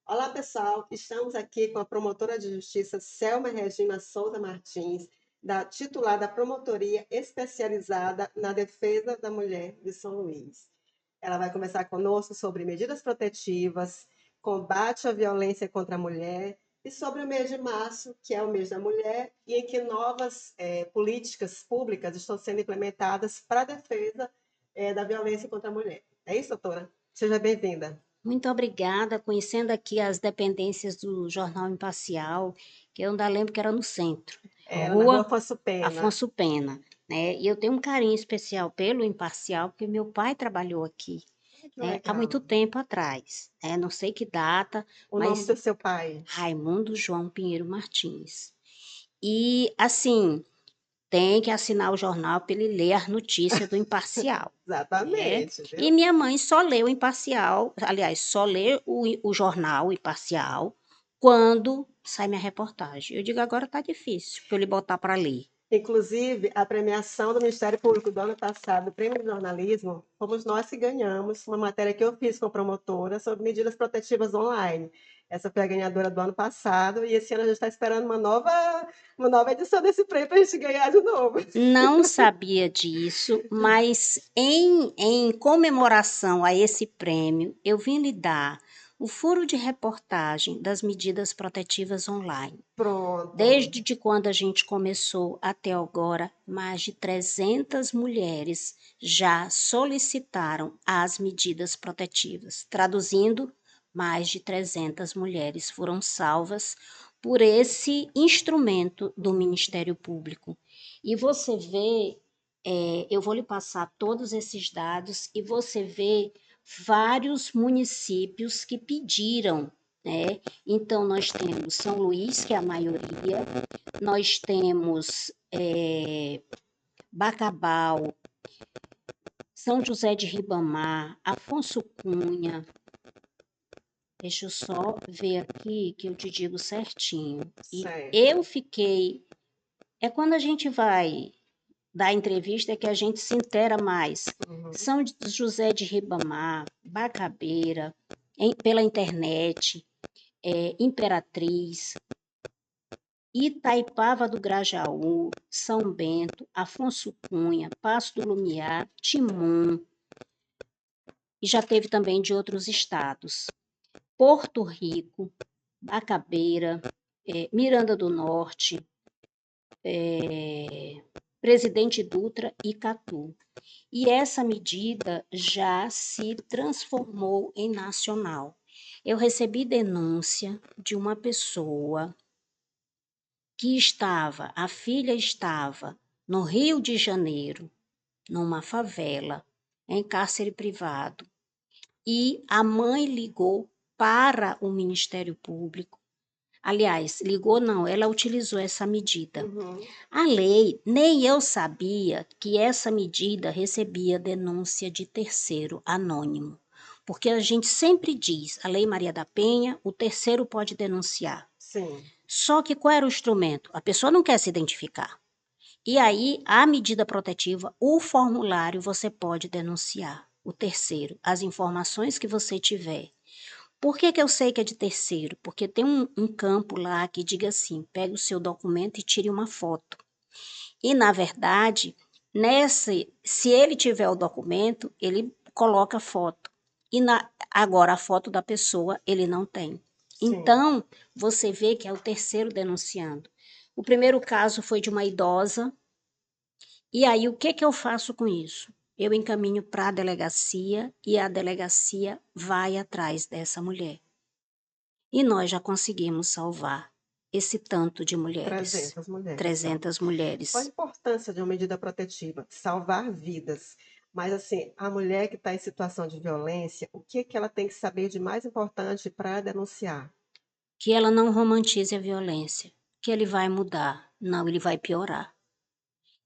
Olá, pessoal. Estamos aqui com a promotora de justiça Selma Regina Souza Martins, titular da Promotoria Especializada na Defesa da Mulher de São Luís. Ela vai conversar conosco sobre medidas protetivas, combate à violência contra a mulher e sobre o mês de março, que é o mês da mulher, e em que novas políticas públicas estão sendo implementadas para a defesa da violência contra a mulher. É isso, doutora? Seja bem-vinda. Muito obrigada, conhecendo aqui as dependências do Jornal Imparcial, que eu ainda lembro que era no centro, Era na Rua Rua Afonso Pena. Afonso Pena, né? E eu tenho um carinho especial pelo Imparcial, porque meu pai trabalhou aqui, Que né, há legal. muito tempo atrás, né? Não sei que data, O nome mas do seu pai? Raimundo João Pinheiro Martins. E, assim, tem que assinar o jornal para ele ler as notícias do Imparcial, né? Exatamente, E viu? minha mãe só lê o Imparcial, aliás, só lê o jornal Imparcial quando sai minha reportagem. Eu digo, agora tá difícil para eu lhe botar para ler. Inclusive, a premiação do Ministério Público do ano passado, o Prêmio de Jornalismo, fomos nós que ganhamos uma matéria que eu fiz com a promotora sobre medidas protetivas online. Essa foi a ganhadora do ano passado e esse ano a gente está esperando uma nova edição desse prêmio para a gente ganhar de novo. Não sabia disso, mas em comemoração a esse prêmio, eu vim lhe dar o furo de reportagem das medidas protetivas online. Pronto. Desde quando a gente começou até agora, mais de 300 mulheres já solicitaram as medidas protetivas. Traduzindo, mais de 300 mulheres foram salvas por esse instrumento do Ministério Público. E você vê, eu vou lhe passar todos esses dados e você vê vários municípios que pediram, né? Então, nós temos São Luís, que é a maioria, nós temos Bacabal, São José de Ribamar, Afonso Cunha. Deixa eu só ver aqui que eu te digo certinho. E Certo. eu fiquei. É quando a gente vai dar entrevista que a gente se intera mais. Uhum. São José de Ribamar, Bacabeira, pela internet, Imperatriz, Itaipava do Grajaú, São Bento, Afonso Cunha, Passo do Lumiar, Timon, e já teve também de outros estados. Porto Rico, Bacabeira, Miranda do Norte, Presidente Dutra e Catu. E essa medida já se transformou em nacional. Eu recebi denúncia de uma pessoa a filha estava no Rio de Janeiro, numa favela, em cárcere privado, e a mãe ligou para o Ministério Público. Aliás, ligou não, ela utilizou essa medida. Uhum. A lei, nem eu sabia que essa medida recebia denúncia de terceiro anônimo. Porque a gente sempre diz, a Lei Maria da Penha, o terceiro pode denunciar. Sim. Só que qual era o instrumento? A pessoa não quer se identificar. E aí, a medida protetiva, o formulário, você pode denunciar. O terceiro, as informações que você tiver. Por que eu sei que é de terceiro? Porque tem um campo lá que diga assim: pegue o seu documento e tire uma foto. E, na verdade, se ele tiver o documento, ele coloca a foto. Agora, a foto da pessoa, ele não tem. Sim. Então, você vê que é o terceiro denunciando. O primeiro caso foi de uma idosa. E aí, o que eu faço com isso? Eu encaminho para a delegacia e a delegacia vai atrás dessa mulher. E nós já conseguimos salvar esse tanto de mulheres, 300 mulheres só. 300 Qual a mulheres. importância de uma medida protetiva? Salvar vidas. Mas, assim, a mulher que está em situação de violência, o que que ela tem que saber de mais importante para denunciar? Que ela não romantize a violência, que ele vai mudar. Não, ele vai piorar.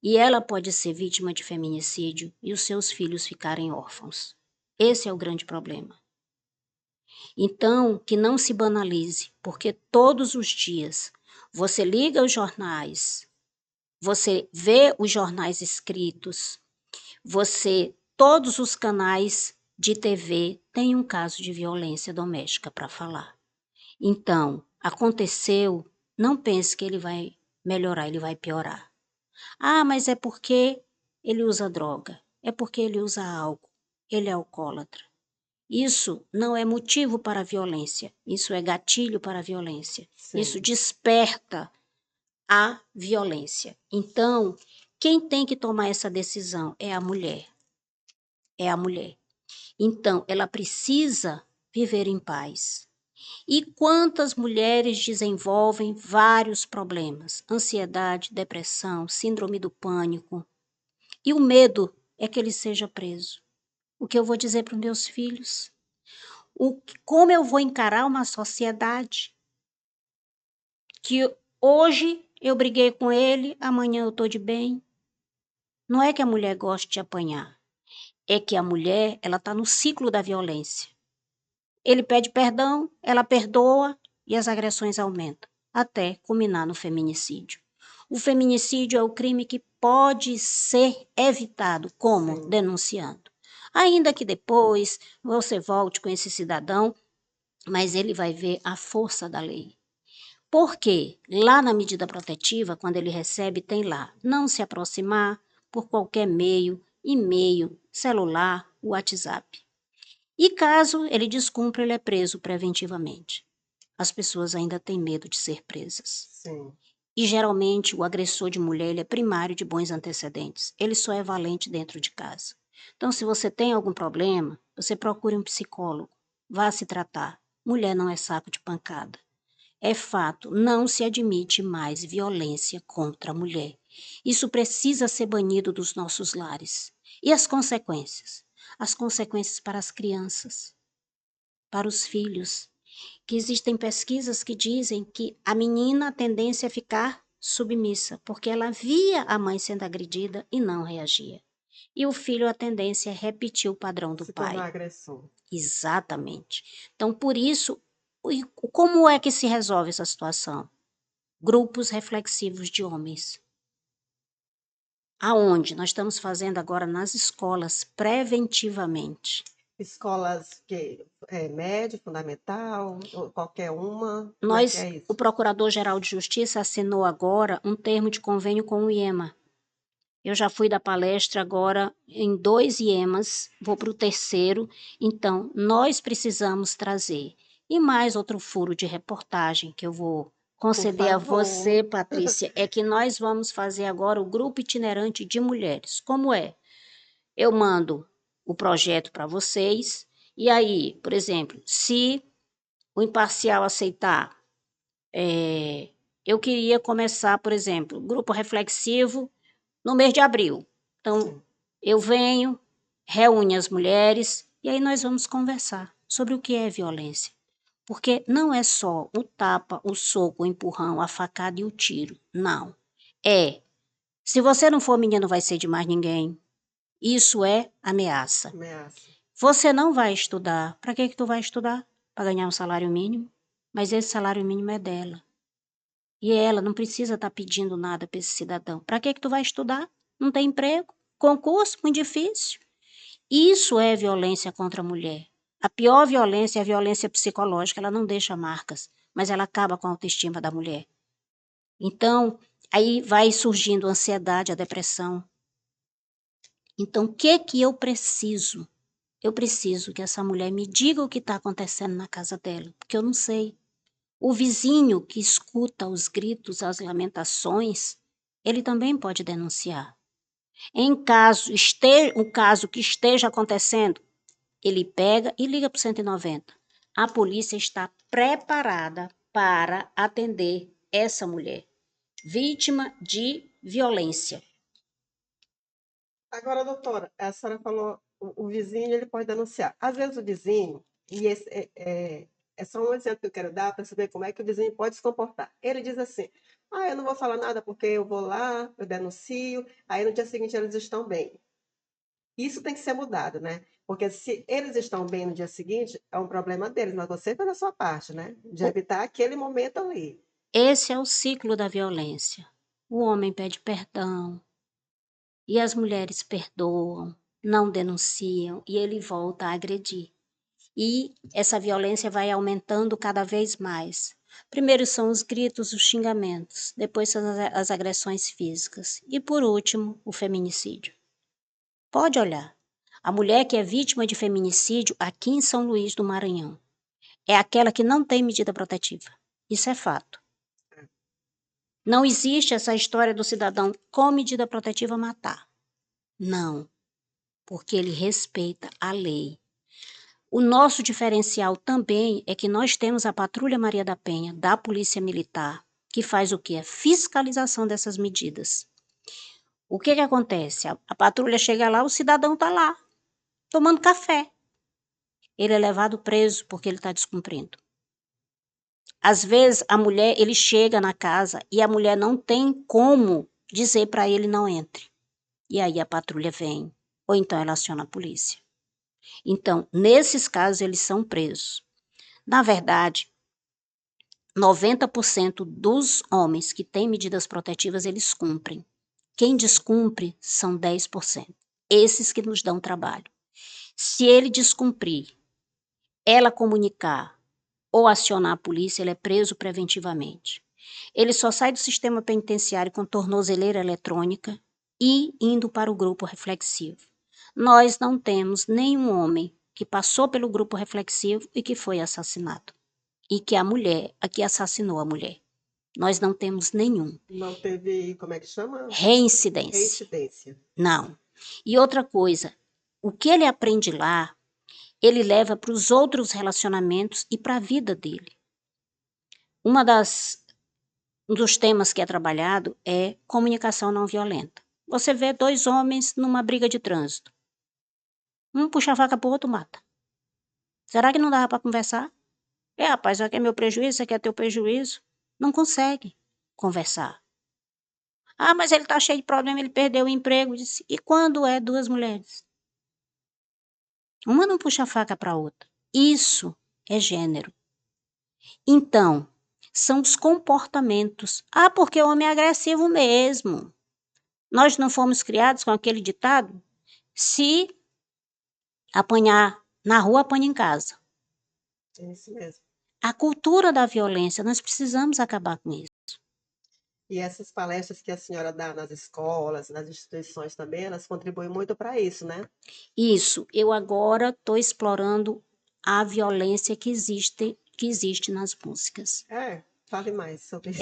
E ela pode ser vítima de feminicídio e os seus filhos ficarem órfãos. Esse é o grande problema. Então, que não se banalize, porque todos os dias você liga os jornais, você vê os jornais escritos, todos os canais de TV têm um caso de violência doméstica para falar. Então, aconteceu, não pense que ele vai melhorar, ele vai piorar. Ah, mas é porque ele usa droga, é porque ele usa álcool, ele é alcoólatra. Isso não é motivo para a violência, isso é gatilho para a violência. Isso Sim, desperta a violência. Então, quem tem que tomar essa decisão é a mulher. É a mulher. Então, ela precisa viver em paz. E quantas mulheres desenvolvem vários problemas? Ansiedade, depressão, síndrome do pânico. E o medo é que ele seja preso. O que eu vou dizer para os meus filhos? Como eu vou encarar uma sociedade que hoje eu briguei com ele, amanhã eu estou de bem? Não é que a mulher goste de apanhar, é que a mulher ela está no ciclo da violência. Ele pede perdão, ela perdoa e as agressões aumentam, até culminar no feminicídio. O feminicídio é o crime que pode ser evitado, como? sim. Denunciando. Ainda que depois você volte com esse cidadão, mas ele vai ver a força da lei. Porque lá na medida protetiva, quando ele recebe, tem lá não se aproximar por qualquer meio, e-mail, celular, WhatsApp. E caso ele descumpra, ele é preso preventivamente. As pessoas ainda têm medo de ser presas. Sim. E geralmente o agressor de mulher ele é primário de bons antecedentes. Ele só é valente dentro de casa. Então, se você tem algum problema, você procure um psicólogo. Vá se tratar. Mulher não é saco de pancada. É fato, não se admite mais violência contra a mulher. Isso precisa ser banido dos nossos lares. E as consequências? As consequências para as crianças, para os filhos, que existem pesquisas que dizem que a menina a tendência é ficar submissa, porque ela via a mãe sendo agredida e não reagia. E o filho a tendência é repetir o padrão do Se tornar pai. agressor. Exatamente. Então, por isso, como é que se resolve essa situação? Grupos reflexivos de homens. Aonde? Nós estamos fazendo agora nas escolas, preventivamente. Escolas que médio, fundamental, ou qualquer uma, como é que Nós, é o isso? Procurador-Geral de Justiça assinou agora um termo de convênio com o IEMA. Eu já fui da palestra agora em 2 IEMAs, vou para o terceiro. Então, nós precisamos trazer. E mais outro furo de reportagem que eu vou Por conceder a favor. você, Patrícia, é que nós vamos fazer agora o grupo itinerante de mulheres. Como é? Eu mando o projeto para vocês, e aí, por exemplo, se o imparcial aceitar, eu queria começar, por exemplo, grupo reflexivo no mês de abril. Então, Sim. eu venho, reúne as mulheres e aí nós vamos conversar sobre o que é violência. Porque não é só o tapa, o soco, o empurrão, a facada e o tiro. Não. É, se você não for menino, vai ser de mais ninguém. Isso é ameaça. Ameaça. Você não vai estudar. Para que tu vai estudar? Para ganhar um salário mínimo? Mas esse salário mínimo é dela. E ela não precisa estar pedindo nada para esse cidadão. Para que tu vai estudar? Não tem emprego? Concurso? Muito difícil. Isso é violência contra a mulher. A pior violência é a violência psicológica. Ela não deixa marcas, mas ela acaba com a autoestima da mulher. Então, aí vai surgindo a ansiedade, a depressão. Então, o que eu preciso? Eu preciso que essa mulher me diga o que está acontecendo na casa dela, porque eu não sei. O vizinho que escuta os gritos, as lamentações, ele também pode denunciar. Em caso, um caso que esteja acontecendo, ele pega e liga para o 190. A polícia está preparada para atender essa mulher, vítima de violência. Agora, doutora, a senhora falou, o vizinho ele pode denunciar. Às vezes o vizinho, e esse é só um exemplo que eu quero dar para saber como é que o vizinho pode se comportar. Ele diz assim: ah, eu não vou falar nada porque eu vou lá, eu denuncio, aí no dia seguinte eles estão bem. Isso tem que ser mudado, né? Porque se eles estão bem no dia seguinte, é um problema deles, mas você fez a sua parte, né? De evitar aquele momento ali. Esse é o ciclo da violência. O homem pede perdão e as mulheres perdoam, não denunciam e ele volta a agredir. e essa violência vai aumentando cada vez mais. Primeiro são os gritos, os xingamentos, depois são as agressões físicas e, por último, o feminicídio. Pode olhar. A mulher que é vítima de feminicídio aqui em São Luís do Maranhão é aquela que não tem medida protetiva. Isso é fato. Não existe essa história do cidadão com medida protetiva matar. Não, porque ele respeita a lei. O nosso diferencial também é que nós temos a Patrulha Maria da Penha, da Polícia Militar, que faz o quê? A fiscalização dessas medidas. O que acontece? A patrulha chega lá, o cidadão está lá, tomando café. Ele é levado preso porque ele está descumprindo. Às vezes, a mulher, ele chega na casa e a mulher não tem como dizer para ele não entre. E aí a patrulha vem, ou então ela aciona a polícia. Então, nesses casos, eles são presos. Na verdade, 90% dos homens que têm medidas protetivas, eles cumprem. Quem descumpre são 10%. Esses que nos dão trabalho. Se ele descumprir, ela comunicar ou acionar a polícia, ele é preso preventivamente. Ele só sai do sistema penitenciário com tornozeleira eletrônica e indo para o grupo reflexivo. Nós não temos nenhum homem que passou pelo grupo reflexivo e que foi assassinado. E que a mulher, a que assassinou a mulher. Nós não temos nenhum. Não teve, como é que chama? Reincidência. Reincidência. Não. E outra coisa, o que ele aprende lá, ele leva para os outros relacionamentos e para a vida dele. Um dos temas que é trabalhado é comunicação não violenta. Você vê dois homens numa briga de trânsito. Um puxa a faca pro outro, mata. Será que não dava para conversar? Rapaz, isso aqui é meu prejuízo, isso aqui é teu prejuízo. Não consegue conversar. Mas ele tá cheio de problema, ele perdeu o emprego. Disse, e quando é duas mulheres? Uma não puxa a faca para a outra. Isso é gênero. Então, são os comportamentos. Porque o homem é agressivo mesmo. Nós não fomos criados com aquele ditado? Se apanhar na rua, apanha em casa. É isso mesmo. A cultura da violência, nós precisamos acabar com isso. E essas palestras que a senhora dá nas escolas, nas instituições também, elas contribuem muito para isso, né? Isso, eu agora estou explorando a violência que existe nas músicas. Fale mais sobre isso.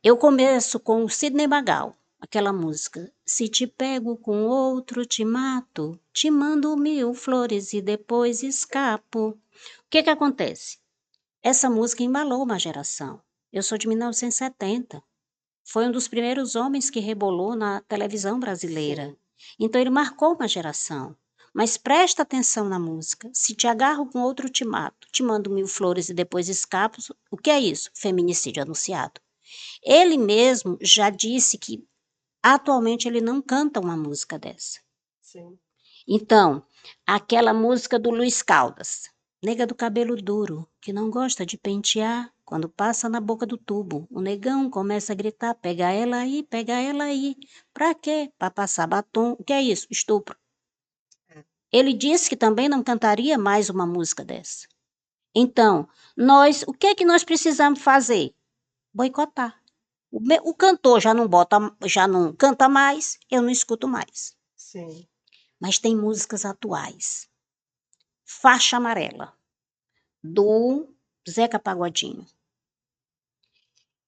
Eu começo com o Sidney Magal, aquela música. Se te pego com outro, te mato, te mando 1000 flores e depois escapo. O que acontece? Essa música embalou uma geração. Eu sou de 1970. Foi um dos primeiros homens que rebolou na televisão brasileira. Sim. Então ele marcou uma geração. Mas presta atenção na música. Se te agarro com outro, te mato. Te mando 1000 flores e depois escapo. O que é isso? Feminicídio anunciado. Ele mesmo já disse que atualmente ele não canta uma música dessa. Sim. Então, aquela música do Luiz Caldas, nega do cabelo duro, que não gosta de pentear, quando passa na boca do tubo, o negão começa a gritar, pega ela aí, pega ela aí. Pra quê? Pra passar batom. O que é isso? Estupro. Ele disse que também não cantaria mais uma música dessa. Então, o que é que nós precisamos fazer? Boicotar. O cantor já não canta mais, eu não escuto mais. Sim. Mas tem músicas atuais. Faixa Amarela, do Zeca Pagodinho.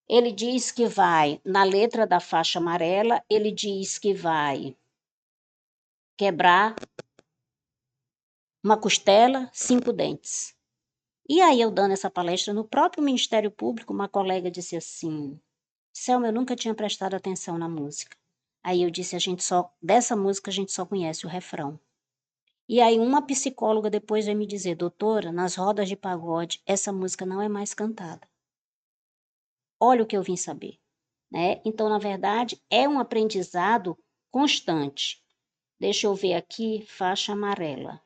Ele diz que vai, na letra da faixa amarela, ele diz que vai quebrar uma costela, 5 dentes. E aí, eu dando essa palestra no próprio Ministério Público, uma colega disse assim, Selma, eu nunca tinha prestado atenção na música. Aí eu disse, dessa música a gente só conhece o refrão. E aí uma psicóloga depois veio me dizer, doutora, nas rodas de pagode, essa música não é mais cantada. Olha o que eu vim saber, né? Então, na verdade, é um aprendizado constante. Deixa eu ver aqui, faixa amarela.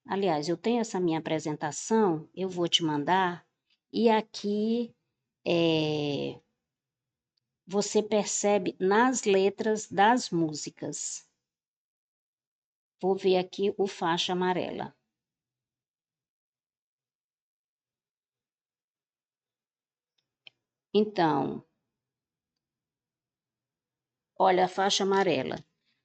Aliás, eu tenho essa minha apresentação, eu vou te mandar, e aqui você percebe nas letras das músicas. Vou ver aqui o faixa amarela. Então, olha a faixa amarela.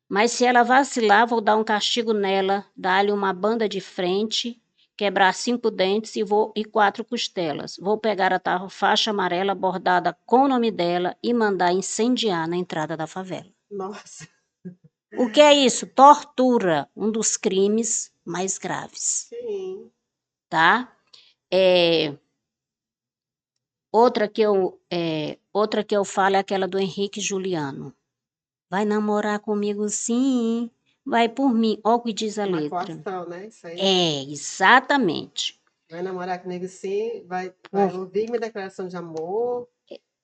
Mas se ela vacilar, vou dar um castigo nela, dar-lhe uma banda de frente, quebrar 5 dentes e 4 costelas. Vou pegar a tal faixa amarela bordada com o nome dela e mandar incendiar na entrada da favela. Nossa, O que é isso? Tortura, um dos crimes mais graves, sim. tá? Outra que eu falo é aquela do Henrique Juliano. Vai namorar comigo sim, vai por mim. Olha o que diz a Uma letra. coação, né? Isso aí. É, exatamente. Vai namorar comigo sim, vai ouvir minha declaração de amor.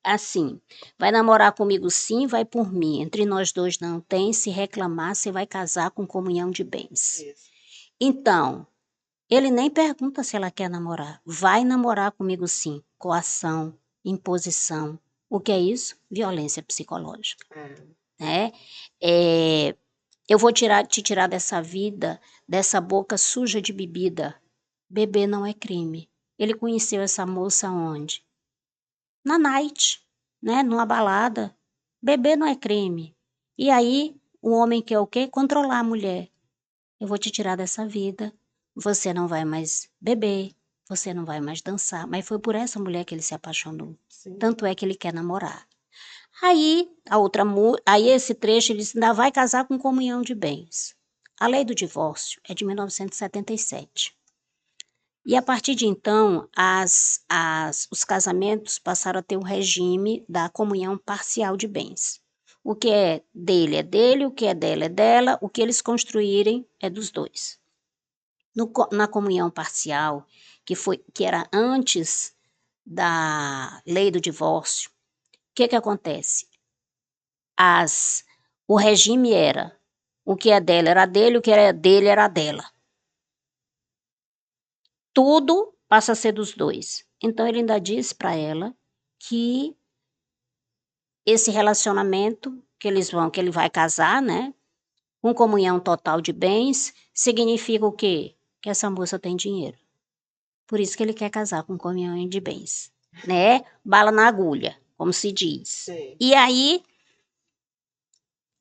Assim, vai namorar comigo sim, vai por mim. Entre nós dois não tem, se reclamar, você vai casar com comunhão de bens. Isso. Então, ele nem pergunta se ela quer namorar. Vai namorar comigo sim. Coação, imposição. O que é isso? Violência psicológica. Né? Eu vou te tirar dessa vida, dessa boca suja de bebida. Beber não é crime. Ele conheceu essa moça onde? Na night, né? Numa balada. Beber não é crime. E aí, o homem quer o quê? Controlar a mulher. Eu vou te tirar dessa vida. Você não vai mais beber. Você não vai mais dançar. Mas foi por essa mulher que ele se apaixonou. Sim. Tanto é que ele quer namorar. Aí esse trecho ele diz, ainda vai casar com comunhão de bens. A lei do divórcio é de 1977. E a partir de então, os casamentos passaram a ter o regime da comunhão parcial de bens. O que é dele, o que é dela é dela, o que eles construírem é dos dois. Na comunhão parcial, que era antes da lei do divórcio, o que acontece? O regime era o que é dela era dele, o que era dele era dela. Tudo passa a ser dos dois. Então ele ainda disse para ela que esse relacionamento que ele vai casar, né, com comunhão total de bens, significa o quê? Que essa moça tem dinheiro. Por isso que ele quer casar com comunhão de bens, né? Bala na agulha, como se diz. Sim.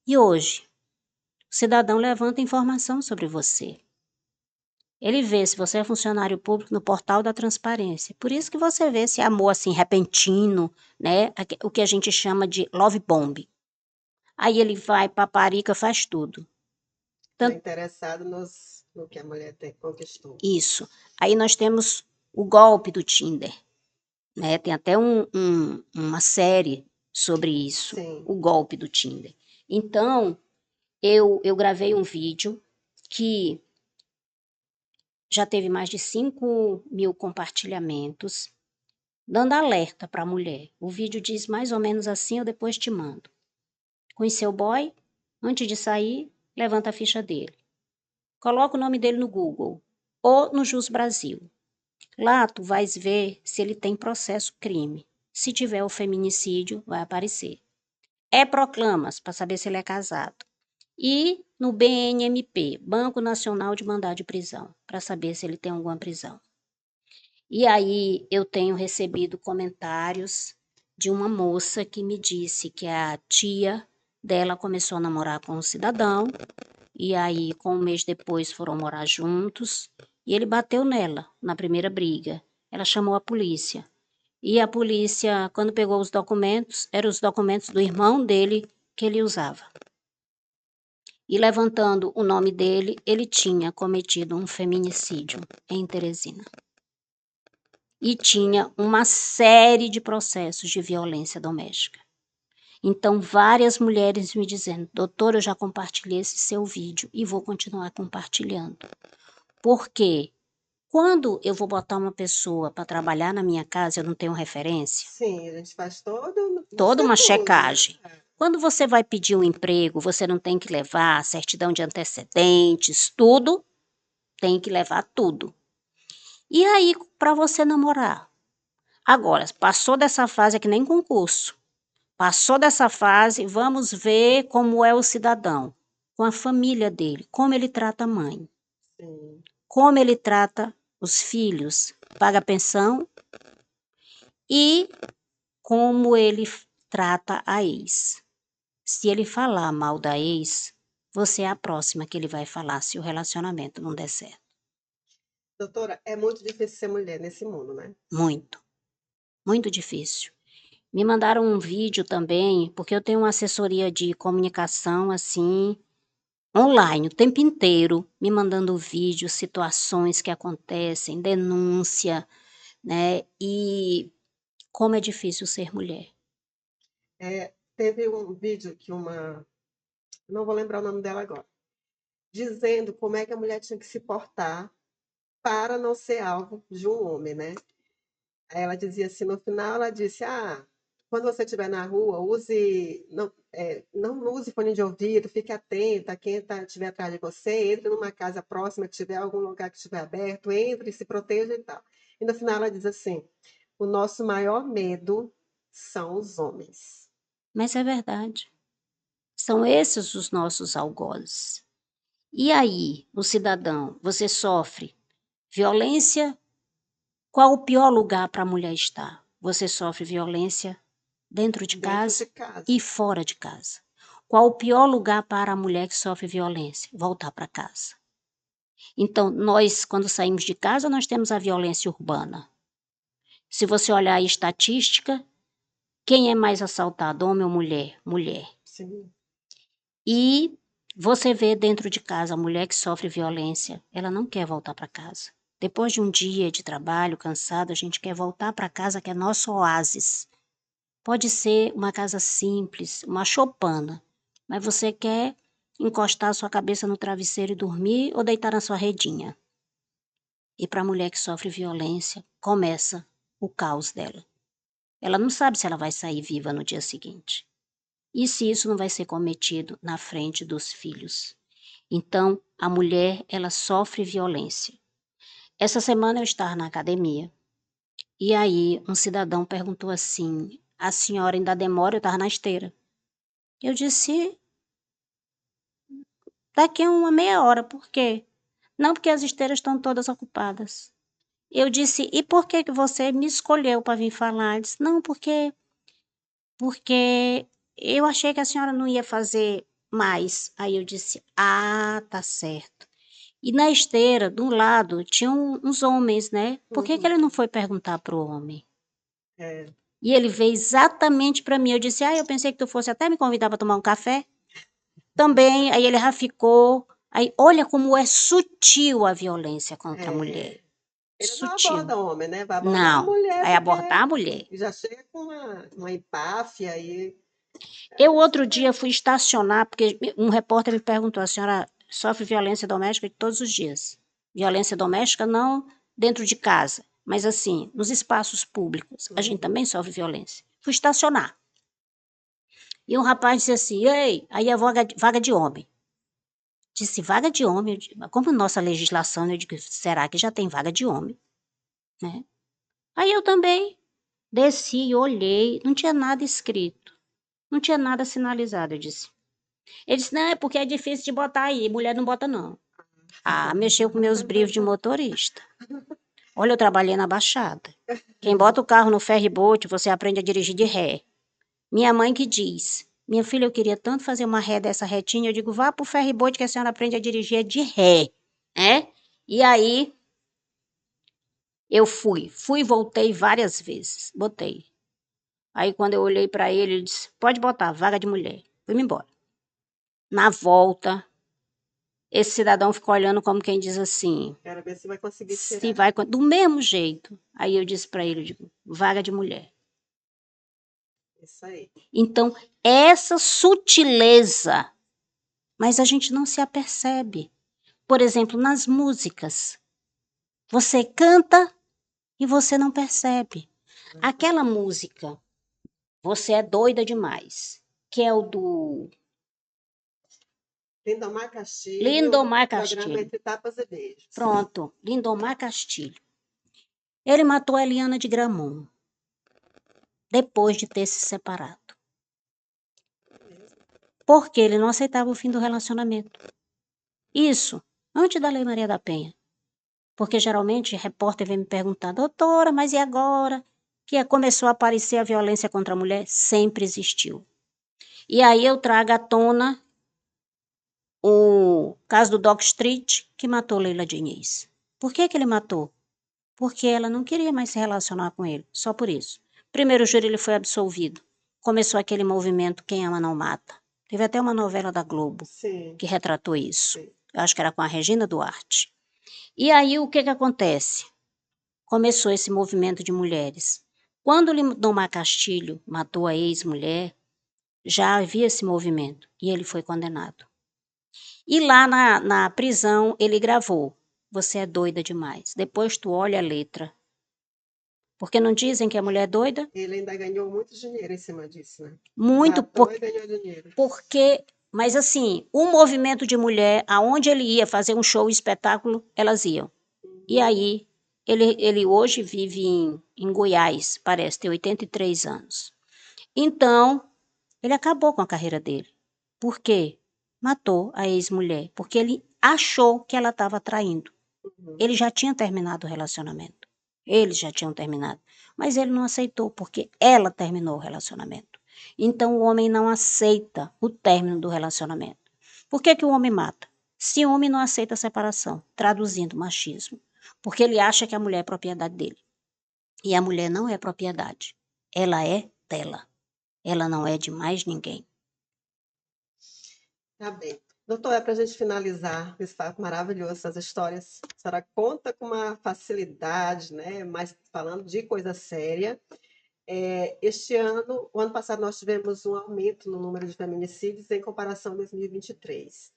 E hoje, o cidadão levanta informação sobre você. Ele vê se você é funcionário público no portal da transparência. Por isso que você vê esse amor assim repentino, né? O que a gente chama de love bomb. Aí ele vai, paparica, faz tudo. Está interessado no que a mulher conquistou. Isso. Aí nós temos o golpe do Tinder, né? Tem até uma série sobre isso, Sim. o golpe do Tinder. Então, eu gravei um vídeo que já teve mais de 5.000 compartilhamentos, dando alerta para a mulher. O vídeo diz mais ou menos assim, eu depois te mando. Conheceu o boy? Antes de sair, levanta a ficha dele. Coloca o nome dele no Google ou no Jus Brasil. Lá tu vais ver se ele tem processo crime. Se tiver o feminicídio, vai aparecer. Proclamas, para saber se ele é casado. E no BNMP, Banco Nacional de Mandado de Prisão, para saber se ele tem alguma prisão. E aí eu tenho recebido comentários de uma moça que me disse que a tia dela começou a namorar com um cidadão, e aí com um mês depois foram morar juntos, e ele bateu nela na primeira briga. Ela chamou a polícia. E a polícia, quando pegou os documentos, eram os documentos do irmão dele que ele usava. E levantando o nome dele, ele tinha cometido um feminicídio em Teresina. E tinha uma série de processos de violência doméstica. Então, várias mulheres me dizendo, doutor, eu já compartilhei esse seu vídeo e vou continuar compartilhando. Por quê? Quando eu vou botar uma pessoa para trabalhar na minha casa, eu não tenho referência? Sim, a gente faz toda uma estudo, checagem. né? Quando você vai pedir um emprego, você não tem que levar certidão de antecedentes, tudo, tem que levar tudo. E aí, para você namorar? Agora, passou dessa fase, é que nem concurso. Passou dessa fase, vamos ver como é o cidadão. com a família dele, como ele trata a mãe, Sim. como ele trata os filhos, paga pensão e como ele trata a ex. Se ele falar mal da ex, você é a próxima que ele vai falar se o relacionamento não der certo. Doutora, é muito difícil ser mulher nesse mundo, né? Muito, muito difícil. Me mandaram um vídeo também, porque eu tenho uma assessoria de comunicação assim, online, o tempo inteiro, me mandando vídeos, situações que acontecem, denúncia, né? E como é difícil ser mulher. Teve um vídeo que não vou lembrar o nome dela agora, dizendo como é que a mulher tinha que se portar para não ser alvo de um homem, né? Aí ela dizia assim, no final ela disse, quando você estiver na rua, não use fone de ouvido, fique atenta, quem estiver atrás de você, entre numa casa próxima, que tiver algum lugar que estiver aberto, entre, se proteja e tal. E no final ela diz assim, o nosso maior medo são os homens. Mas é verdade. São esses os nossos algozes. E aí, o cidadão, você sofre violência? Qual o pior lugar para a mulher estar? Você sofre violência dentro de Dentro casa de casa. e fora de casa. Qual o pior lugar para a mulher que sofre violência? Voltar para casa. Então, nós, quando saímos de casa, nós temos a violência urbana. Se você olhar a estatística, quem é mais assaltado, homem ou mulher? Mulher. Sim. E você vê dentro de casa a mulher que sofre violência, ela não quer voltar para casa. Depois de um dia de trabalho cansado, a gente quer voltar para casa, que é nosso oásis. Pode ser uma casa simples, uma choupana, mas você quer encostar a sua cabeça no travesseiro e dormir ou deitar na sua redinha. E para a mulher que sofre violência, começa o caos dela. Ela não sabe se ela vai sair viva no dia seguinte. E se isso não vai ser cometido na frente dos filhos. Então, a mulher, ela sofre violência. Essa semana eu estava na academia e aí um cidadão perguntou assim: a senhora ainda demora? Eu estava na esteira. Eu disse: daqui a uma meia hora, por quê? Não, porque as esteiras estão todas ocupadas. Eu disse: e por que que você me escolheu para vir falar? Ele disse: não, porque eu achei que a senhora não ia fazer mais. Aí eu disse: ah, tá certo. E na esteira, do lado, tinham uns homens, né? Por que que Uhum. ele não foi perguntar pro homem? É. E ele veio exatamente para mim. Eu disse: eu pensei que tu fosse até me convidar para tomar um café. Também, aí ele já ficou. Aí, olha como é sutil a violência contra a mulher. É. Ele não Sutil. aborda homem, né? Vai abordar a Não, mulher vai porque abordar a mulher. já chega com uma empáfia aí. Eu É isso outro dia mesmo. fui estacionar, porque um repórter me perguntou: a senhora sofre violência doméstica de todos os dias? Violência doméstica não dentro de casa, mas assim, nos espaços públicos. A gente Uhum. também sofre violência. Fui estacionar. E um rapaz disse assim: ei, aí é vaga de homem. Disse vaga de homem. Eu digo, "Mas como nossa legislação, eu digo, será que já tem vaga de homem? Né? Aí eu também desci, olhei, não tinha nada escrito, não tinha nada sinalizado. Eu disse. Ele disse, não, é porque é difícil de botar aí, mulher não bota não. Ah, mexeu com meus brios de motorista. Olha, eu trabalhei na Baixada. Quem bota o carro no ferry-boat, você aprende a dirigir de ré. Minha mãe que diz, minha filha, eu queria tanto fazer uma ré dessa retinha, eu digo, vá pro ferry-boat que a senhora aprende a dirigir de ré, né? E aí, eu fui e voltei várias vezes, botei. Aí quando eu olhei pra ele, ele disse, pode botar, vaga de mulher. Fui-me embora. Na volta, esse cidadão ficou olhando como quem diz assim, Quero ver se vai conseguir se tirar. vai, do mesmo jeito. Aí eu disse pra ele, eu digo, vaga de mulher. Isso aí. Então, essa sutileza, mas a gente não se apercebe. Por exemplo, nas músicas. Você canta e você não percebe. Aquela música, Você é Doida Demais, que é o do Lindomar Castilho, Lindomar programa Castilho. Entre Tapas e Beijos. Pronto, Lindomar Castilho. Ele matou a Eliana de Gramont, depois de ter se separado. porque ele não aceitava o fim do relacionamento. Isso, antes da Lei Maria da Penha. Porque geralmente repórter vem me perguntar, doutora, mas e agora? Que começou a aparecer a violência contra a mulher? Sempre existiu. E aí eu trago à tona o caso do Doc Street, que matou Leila Diniz. Por que ele matou? Porque ela não queria mais se relacionar com ele, só por isso. Primeiro júri ele foi absolvido. Começou aquele movimento Quem Ama Não Mata. Teve até uma novela da Globo Sim, que retratou isso. sim. Eu acho que era com a Regina Duarte. E aí o que acontece? Começou esse movimento de mulheres. Quando Lindomar Castilho matou a ex-mulher, já havia esse movimento e ele foi condenado. E lá na prisão ele gravou: Você é doida demais. Depois tu olha a letra. Porque não dizem que a mulher é doida? Ele ainda ganhou muito dinheiro em cima disso, né? Muito, Matou e ganhou dinheiro. porque. Mas assim, o movimento de mulher, aonde ele ia fazer um show, espetáculo, elas iam. E aí, ele hoje vive em Goiás, parece, tem 83 anos. Então, ele acabou com a carreira dele. Por quê? Matou a ex-mulher, porque ele achou que ela estava traindo. Uhum. Ele já tinha terminado o relacionamento. Eles já tinham terminado. Mas ele não aceitou, porque ela terminou o relacionamento. Então o homem não aceita o término do relacionamento. Por que o homem mata? Ciúme não aceita a separação, traduzindo machismo. Porque ele acha que a mulher é propriedade dele. E a mulher não é propriedade. Ela é dela. Ela não é de mais ninguém. Tá bem. Doutora, para a gente finalizar esse fato maravilhoso, essas histórias, a senhora conta com uma facilidade, né? Mas falando de coisa séria. Este ano, o ano passado, nós tivemos um aumento no número de feminicídios em comparação a 2023.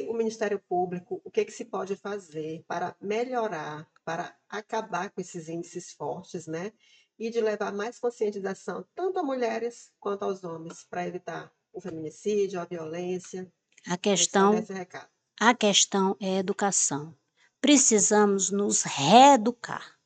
O Ministério Público, o que se pode fazer para melhorar, para acabar com esses índices fortes, né? E de levar mais conscientização tanto a mulheres quanto aos homens para evitar o feminicídio, a violência. A A gente só dá questão, esse recado. a questão é educação. Precisamos nos reeducar.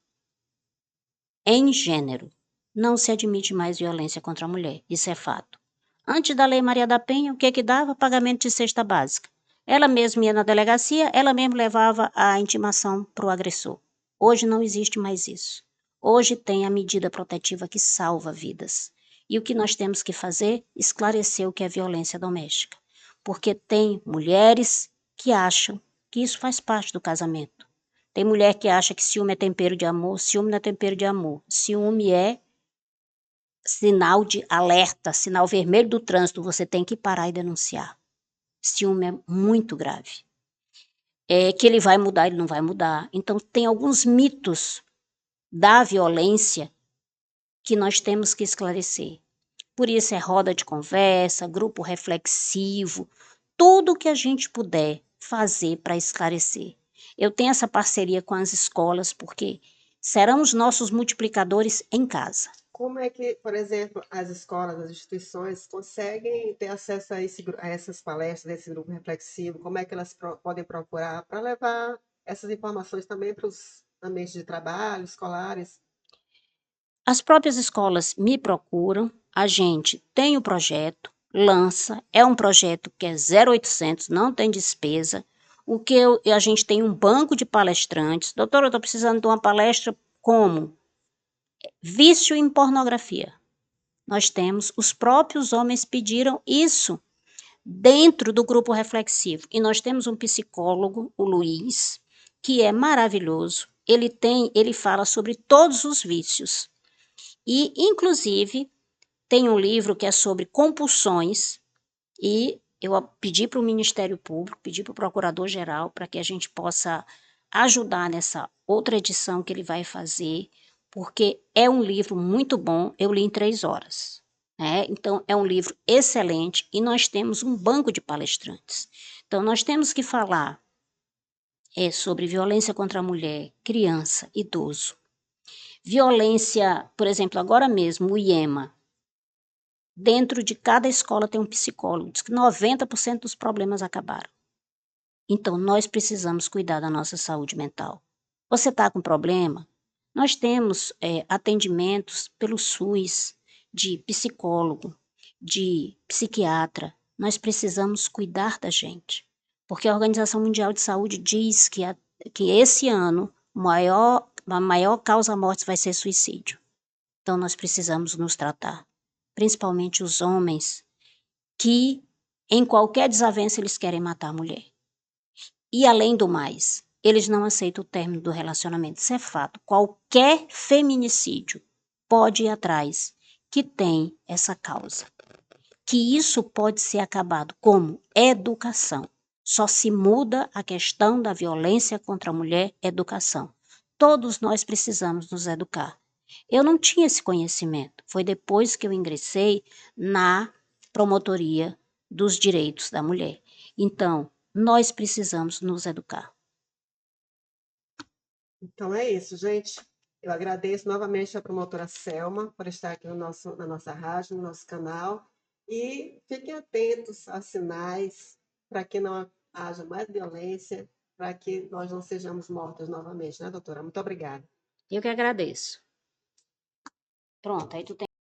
Em gênero, não se admite mais violência contra a mulher, isso é fato. Antes da Lei Maria da Penha, o que dava? Pagamento de cesta básica. Ela mesma ia na delegacia, ela mesma levava a intimação para o agressor. Hoje não existe mais isso. Hoje tem a medida protetiva que salva vidas. E o que nós temos que fazer? Esclarecer o que é violência doméstica. Porque tem mulheres que acham que isso faz parte do casamento. Tem mulher que acha que ciúme é tempero de amor, ciúme não é tempero de amor. Ciúme é sinal de alerta, sinal vermelho do trânsito, você tem que parar e denunciar. Ciúme é muito grave. É que ele vai mudar, ele não vai mudar. Então tem alguns mitos da violência que nós temos que esclarecer. Por isso é roda de conversa, grupo reflexivo, tudo que a gente puder fazer para esclarecer. Eu tenho essa parceria com as escolas porque serão os nossos multiplicadores em casa. Como é que, por exemplo, as escolas, as instituições conseguem ter acesso a essas palestras, a esse grupo reflexivo? Como é que elas podem procurar para levar essas informações também para os ambientes de trabalho, escolares? As próprias escolas me procuram, a gente tem o projeto, lança, é um projeto que é 0800, não tem despesa. A gente tem um banco de palestrantes. Doutora, eu estou precisando de uma palestra como vício em pornografia. Nós temos, os próprios homens pediram isso dentro do grupo reflexivo. E nós temos um psicólogo, o Luiz, que é maravilhoso. Ele fala sobre todos os vícios. E, inclusive, tem um livro que é sobre compulsões e eu pedi para o Ministério Público, pedi para o Procurador-Geral para que a gente possa ajudar nessa outra edição que ele vai fazer, porque é um livro muito bom, eu li em 3 horas. Né? Então, é um livro excelente e nós temos um banco de palestrantes. Então, nós temos que falar sobre violência contra a mulher, criança, idoso. Violência, por exemplo, agora mesmo, o IEMA. Dentro de cada escola tem um psicólogo. Diz que 90% dos problemas acabaram. Então, nós precisamos cuidar da nossa saúde mental. Você está com problema? Nós temos atendimentos pelo SUS de psicólogo. de psiquiatra, nós precisamos cuidar da gente. Porque a Organização Mundial de Saúde diz que esse ano a maior causa morte vai ser suicídio. Então nós precisamos nos tratar, principalmente os homens, que em qualquer desavença eles querem matar a mulher. E além do mais, eles não aceitam o término do relacionamento. Isso é fato. Qualquer feminicídio pode ir atrás que tem essa causa. Que isso pode ser acabado como educação. Só se muda a questão da violência contra a mulher, educação. Todos nós precisamos nos educar. Eu não tinha esse conhecimento. Foi depois que eu ingressei na promotoria dos direitos da mulher. Então, nós precisamos nos educar. Então é isso, gente. Eu agradeço novamente a promotora Selma por estar aqui na nossa rádio, no nosso canal. E fiquem atentos aos sinais para que não haja mais violência, para que nós não sejamos mortas novamente, né, doutora? Muito obrigada. Eu que agradeço. Pronto, aí tu tem